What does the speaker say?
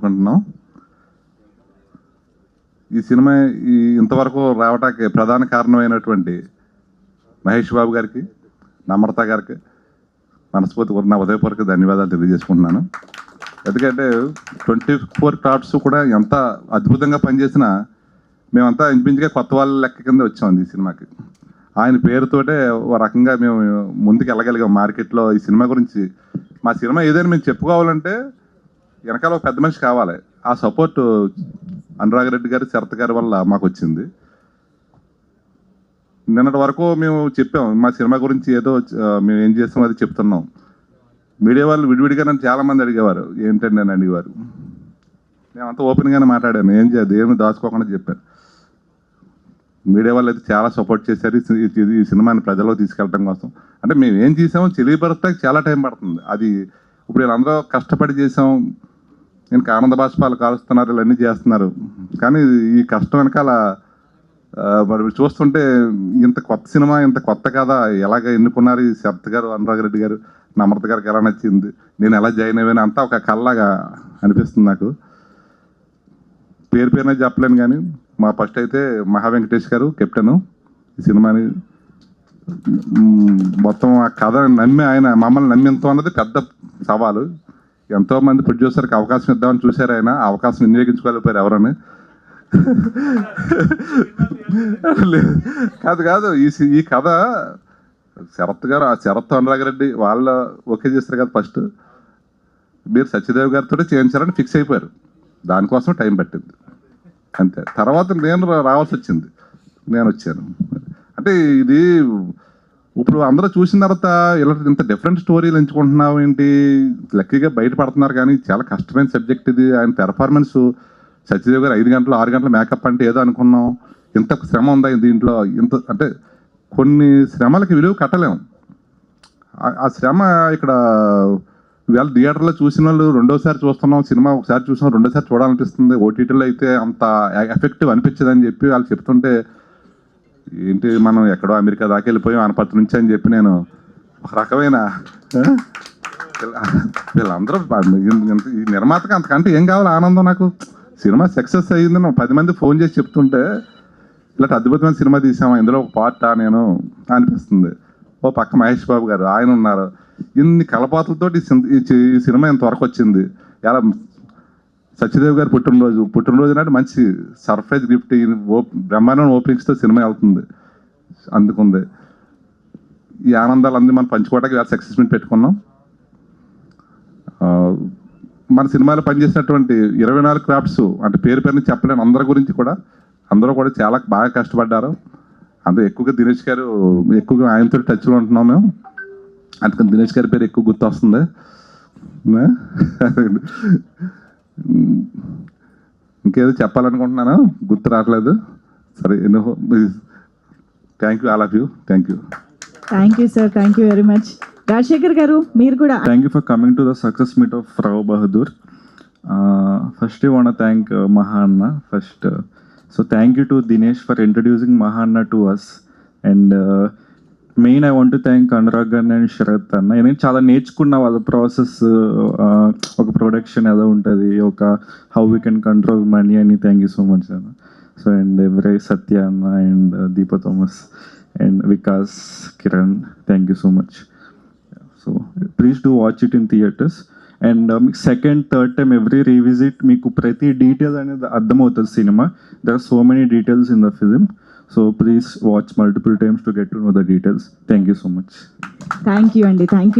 కోరుకుంటున్నాం. ఈ సినిమా ఇంతవరకు రావటానికి ప్రధాన కారణమైనటువంటి మహేష్ బాబు గారికి, నమ్రత గారికి మనస్ఫూర్తిగా నా ఉదయపూర్వక ధన్యవాదాలు తెలియజేసుకుంటున్నాను. ఎందుకంటే 24 క్రాఫ్ట్స్ కూడా ఎంత అద్భుతంగా పనిచేసినా మేమంతా ఇంచుమించుగా కొత్త వాళ్ళ లెక్క కింద వచ్చాం ఈ సినిమాకి. ఆయన పేరుతోటే ఓ రకంగా మేము ముందుకు వెళ్ళగలిగాం మార్కెట్లో. ఈ సినిమా గురించి మా సినిమా ఏదైనా మేము చెప్పుకోవాలంటే వెనకాల ఒక పెద్ద మనిషి కావాలి. ఆ సపోర్టు అనురాగ్ రెడ్డి గారు, శరత్ గారి వల్ల మాకు వచ్చింది. నిన్నటి వరకు మేము చెప్పాం మా సినిమా గురించి ఏదో మేము ఏం చేస్తాం అది చెప్తున్నాం. మీడియా వాళ్ళు విడివిడిగా నన్ను చాలామంది అడిగేవారు, ఏంటండి నేను అడిగేవారు. మేమంతా ఓపెన్గానే మాట్లాడాను, ఏం చేయదు ఏమి దాచుకోకుండా చెప్పాను. మీడియా వాళ్ళు అయితే చాలా సపోర్ట్ చేశారు ఈ సినిమాని ప్రజల్లోకి తీసుకెళ్ళడం కోసం. అంటే మేము ఏం చేసామో తెలియబడతానికి చాలా టైం పడుతుంది. అది ఇప్పుడు వీళ్ళందరూ కష్టపడి చేసాం, ఇంకా ఆనంద బాష్పాలు కాలుస్తున్నారు, ఇవన్నీ చేస్తున్నారు. కానీ ఈ కష్టం వెనకాల మరి చూస్తుంటే ఇంత కొత్త సినిమా, ఇంత కొత్త కథ ఎలాగ ఎన్నుకున్నారు ఈ శరత్ గారు, అనురాగ్ రెడ్డి గారు, నమ్రత గారికి ఎలా నచ్చింది, నేను ఎలా జాయిన్ అయ్యాను, అంతా ఒక కళ్ళలాగా అనిపిస్తుంది నాకు. పేరునే చెప్పలేను కానీ మా ఫస్ట్ అయితే మహా వెంకటేష్ గారు కెప్టెను ఈ సినిమాని మొత్తం ఆ కథ నమ్మి ఆయన మమ్మల్ని నమ్మింతో అన్నది పెద్ద సవాలు. ఎంతోమంది ప్రొడ్యూసర్కి అవకాశం ఇద్దామని చూశారు, ఆయన అవకాశం వినియోగించుకోలేకపోయారు ఎవరని. కాదు ఈ కథ శరత్ గారు, ఆ శరత్ అనురాగ్ రెడ్డి వాళ్ళు ఓకే చేస్తారు కదా. ఫస్ట్ మీరు సత్యదేవ్ గారితో చేయించారని ఫిక్స్ అయిపోయారు, దానికోసం టైం పట్టింది అంతే. తర్వాత నేను రావాల్సి వచ్చింది, నేను వచ్చాను. అంటే ఇది ఇప్పుడు అందరూ చూసిన తర్వాత ఇలా ఇంత డిఫరెంట్ స్టోరీలు ఎంచుకుంటున్నావు ఏంటి, లక్కీగా బయటపడుతున్నారు. కానీ చాలా కష్టమైన సబ్జెక్ట్ ఇది. ఆయన పెర్ఫార్మెన్స్ సత్యదేవ్ గారు 5 గంటలు 6 గంటల మేకప్ అంటే ఏదో అనుకున్నాం, ఇంత శ్రమ ఉందా దీంట్లో, ఇంత అంటే కొన్ని శ్రమలకి విలువ కట్టలేము. ఆ శ్రమ ఇక్కడ ఇవాళ థియేటర్లో చూసిన వాళ్ళు రెండోసారి చూస్తున్నాం, సినిమా ఒకసారి చూసినాం రెండోసారి చూడాలనిపిస్తుంది. ఓటీటీలో అయితే అంత ఎఫెక్టివ్ అనిపించదని చెప్పి వాళ్ళు చెప్తుంటే, ఏంటి మనం ఎక్కడో అమెరికా దాకా వెళ్ళిపోయాం ఆనపత్రి నుంచి అని చెప్పి నేను ఒక రకమైన వీళ్ళందరూ ఈ నిర్మాతకి అంతకంటే ఏం కావాలి ఆనందం నాకు. సినిమా సక్సెస్ అయ్యిందని 10 మంది ఫోన్ చేసి చెప్తుంటే ఇలాంటి అద్భుతమైన సినిమా తీసామా, ఇందులో ఒక పార్టా నేను అనిపిస్తుంది. ఓ పక్క మహేష్ బాబు గారు ఆయన ఉన్నారు. ఇన్ని కలపాతలతో ఈ సినిమా ఇంతవరకు వచ్చింది. ఎలా సత్యదేవ్ గారు పుట్టినరోజు నాటి మంచి సర్ప్రైజ్ గిఫ్ట్, బ్రహ్మాండం ఓపెనింగ్స్తో సినిమా వెళ్తుంది, అందుకుంది. ఈ ఆనందాలన్నీ మనం పంచుకోవడానికి ఇలా సక్సెస్ మీట్ పెట్టుకున్నాం. మన సినిమాలో పనిచేసినటువంటి 24 క్రాఫ్ట్స్ అంటే పేరుని చెప్పలేను అందరి గురించి కూడా, అందరూ కూడా చాలా బాగా కష్టపడ్డారు. అందులో ఎక్కువగా దినేష్ గారు, ఎక్కువగా ఆయనతో టచ్లో ఉంటున్నాం మేము, అందుకని దినేష్ గారి పేరు ఎక్కువ గుర్తు వస్తుంది. ఇంకేదో చెప్పాలనుకుంటున్నాను, గుర్తు రావట్లేదు. సరే, thank you all of you. Thank you sir, thank you very much. Rajasekhar గారు మీరు కూడా. Thank you for coming to the success meet of Rao Bahadur. First I want to thank Mahanna first. So thank you to Dinesh for introducing Mahanna to us. And main I want to thank Anurag అన్న and Sarath అన్న. నేను చాలా నేర్చుకున్న వాళ్ళ process, ఒక production ఎలా ఉంటుంది, ఒక how we can control money అని. థ్యాంక్ యూ సో మచ్ అన్న. సో అండ్ ఎవరై సత్య అన్న and Deepa Thomas and Vikas, Kiran, thank you so much. So please do watch it in theatres. And మీకు second third time every revisit మీకు ప్రతి detail అనేది అర్థమవుతుంది cinema. There are so many details in the film. So please watch multiple times to get to know the details. Thank you so much. Thank you, Andy. Thank you.